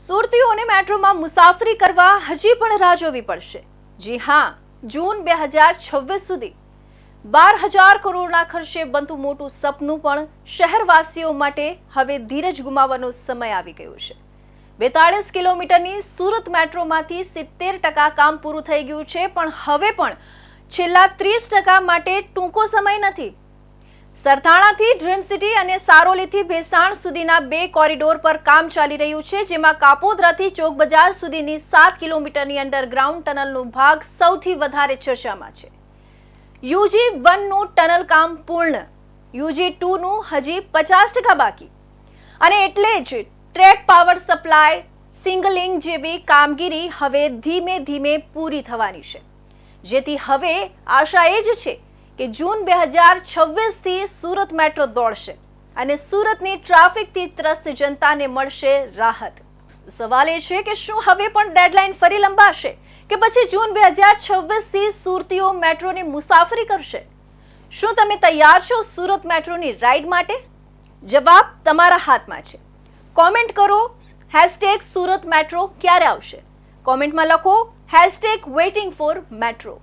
સુરતીઓને મેટ્રોમાં મુસાફરી કરવા હજી પણ રાહ જોવી પડશે। જી હા, જૂન 2026 સુધી 12,000 કરોડના ખર્ચે બનતું મોટું સપનું પણ શહેરવાસીઓ માટે હવે ધીરજ ગુમાવવાનો સમય આવી ગયો છે। 42 કિલોમીટરની સુરત મેટ્રોમાંથી 70% કામ પૂરું થઈ ગયું છે, પણ હવે પણ છેલ્લા 30% માટે ટૂંકો સમય નથી। સરથાણાથી ડ્રીમ સિટી અને સારોલીથી ભેસાણ સુધીના 2 કોરિડોર પર કામ ચાલી રહ્યું છે, જેમાં કાપોદ્રાથી ચોક બજાર સુધીની 7 કિલોમીટરની અંડરગ્રાઉન્ડ ટનલનો ભાગ સૌથી વધારે ચર્ચામાં છે। UG1 નું ટનલ કામ પૂર્ણ, UG2 નું હજી 50% બાકી, અને એટલે જ ટ્રેક પાવર સપ્લાય સિંગલિંગ જેવી કામગીરી હવે ધીમે ધીમે પૂરી થવાની છે, જેથી હવે આશા એ જ છે કે જૂન 2026 થી સુરત મેટ્રો દોડશે અને સુરતની ટ્રાફિકથી ત્રસ્ત જનતાને મળશે રાહત। સવાલ એ છે કે શું હવે પણ ડેડલાઇન ફરી લંબાશે કે પછી જૂન 2026 થી સુરતીઓ મેટ્રોની મુસાફરી કરશે? શું તમે તૈયાર છો સુરત મેટ્રોની રાઇડ માટે? જવાબ તમારા હાથમાં છે। કોમેન્ટ કરો #સુરત મેટ્રો ક્યારે આવશે? કોમેન્ટમાં લખો #waiting for metro।